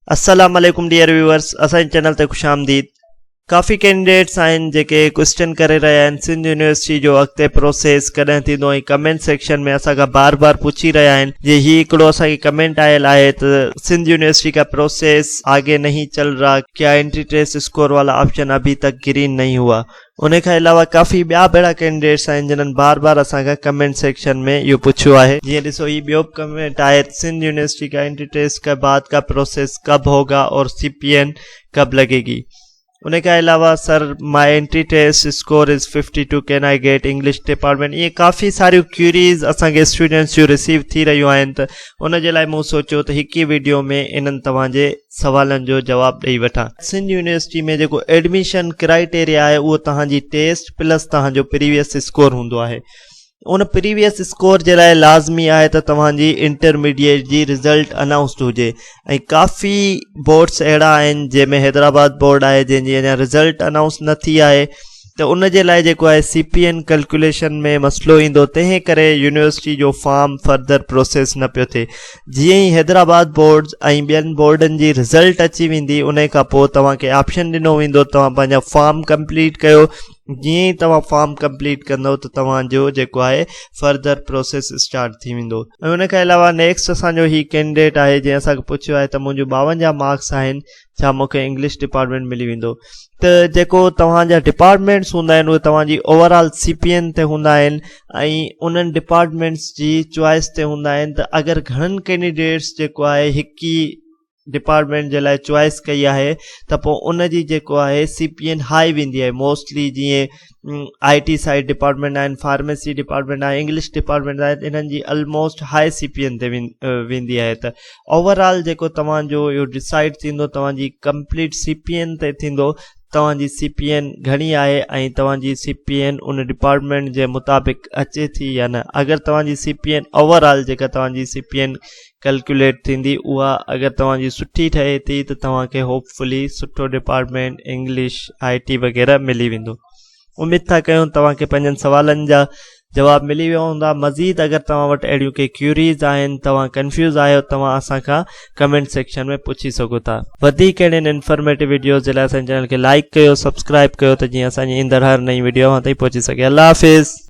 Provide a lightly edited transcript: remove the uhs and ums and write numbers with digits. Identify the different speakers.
Speaker 1: अस्सलाम वालेकुम dear viewers, असांजे चैनल ते खुश आमदीद। काफ़ी कैंडिडेट्स आहिनि जेके क्वेश्चन करे रहिया आहिनि सिंध यूनिवर्सिटी जो अॻिते प्रोसेस कॾहिं थींदो ऐं कमेंट सेक्शन में असांखां बार बार पुछी रहिया आहिनि। जे ही हिकिड़ो असांखे कमेंट आयल आहे त सिंध यूनिवर्सिटी का प्रोसेस आगे नहीं चल रहा, क्या एंट्री टेस्ट स्कोर वाला ऑप्शन अभी तक ग्रीन नहीं हुआ। उन खां अलावा काफ़ी ॿिया भेड़ा कैंडिडेट्स आहिनि जिन्हनि बार बार असांखां कमेंट सेक्शन में इहो पुछियो आहे। जीअं ॾिसो ही ॿियो कमेंट आहे, सिंध यूनिवर्सिटी का एंट्री टेस्ट के बाद का प्रोसेस कब होगा और CPN कब लगेगी। उनके अलावा sir my entry test score is 52, can I get English department. ये काफ़ी सारियूं क्यूरीज़ असांखे स्टूडेंट्स जो रिसीव थी रहियूं आहिनि, त उन जे लाइ मूं सोचियो त हिकु वीडियो में इन्हनि तव्हांजे सवालनि जो जवाबु ॾेई वठां। सिंध यूनिवर्सिटी में जेको एडमिशन क्राइटेरिया आहे उहो तव्हांजी टेस्ट प्लस तव्हांजो प्रीवियस स्कोर हूंदो आहे। उन प्रीवियस स्कोर जे लाइ लाज़मी आहे त तव्हांजी इंटरमीडिएट जी रिज़ल्ट अनाउंस्ड हुजे, ऐं काफ़ी बोर्ड्स अहिड़ा आहिनि जंहिंमें हैदराबाद बोर्ड आहे जंहिंजी अञा रिज़ल्ट अनाउंस न थी आहे, त उन जे लाइ जेको आहे CPN कैलकुलेशन में मसइलो ईंदो। तंहिं करे यूनिवर्सिटी जो फॉर्म फर्दर प्रोसेस न पियो थिए। जीअं ई हैदराबाद बोर्ड्स ऐं ॿियनि बोर्डनि जी रिज़ल्ट अची वेंदी उन खां पोइ तव्हांखे ऑप्शन ॾिनो वेंदो, तव्हां पंहिंजा फॉर्म कंप्लीट कयो। जीअं ई तव्हां फॉर्म कंप्लीट कंदव त तव्हांजो जेको आहे फर्दर प्रोसेस स्टार्ट थी वेंदो। ऐं उन खां अलावा नेक्स्ट असांजो ही कैंडिडेट आहे जंहिं असांखे पुछियो आहे त मुंहिंजो 52 मार्क्स आहिनि, छा मूंखे इंग्लिश डिपार्टमेंट मिली वेंदो। त जेको तव्हांजा डिपार्टमेंट्स हूंदा आहिनि उहे तव्हांजी ओवरऑल CPN ते हूंदा आहिनि ऐं उन्हनि डिपार्टमेंट्स जी चॉइस ते हूंदा आहिनि। त अगरि घणनि कैंडिडेट्स जेको आहे हिकु ई डिपार्टमेंट जे लाइ चॉइस कई आहे त पोइ उन जी जेको आहे CPN हाई वेंदी आहे। मोस्टली जीअं IT साइड डिपार्टमेंट आहिनि, फार्मेसी डिपार्टमेंट आहे, इंग्लिश डिपार्टमेंट आहे, इन्हनि जी ऑलमोस्ट हाई CPN ते वेंदी आहे। त ओवरऑल जेको तव्हांजो इहो डिसाइड थींदो तव्हांजी कंप्लीट CPN ते थींदो, तव्हांजी CPN घणी आहे ऐं तव्हांजी CPN उन डिपार्टमेंट जे मुताबिक़ अचे थी या न। अगरि तव्हांजी CPN ओवरऑल जेका तव्हांजी CPN कैलकुलेट थींदी उहा अगरि तव्हांजी सुठी ठहे थी त तव्हांखे होपफुली सुठो डिपार्टमेंट इंग्लिश IT वग़ैरह मिली वेंदो। उमेद था कयूं तव्हांखे पंहिंजनि सवालनि जा जवाब मिली विया हूंदा। मज़ीद अगरि तव्हां वटि अहिड़ियूं के क्यूरीज़ आहिनि, तव्हां कंफ्यूज़ आहियो, तव्हां असांखां कमेंट सेक्शन में पुछी सघो था। वधीक अहिड़ियुनि इंफॉर्मेटिव वीडियोज़ जे लाइ असांजे चैनल खे लाइक कयो, सब्सक्राइब कयो, त जीअं असांजी ईंदड़ हर नई वीडियो ताईं पहुची सघे। अल्लाह हाफ़िज़।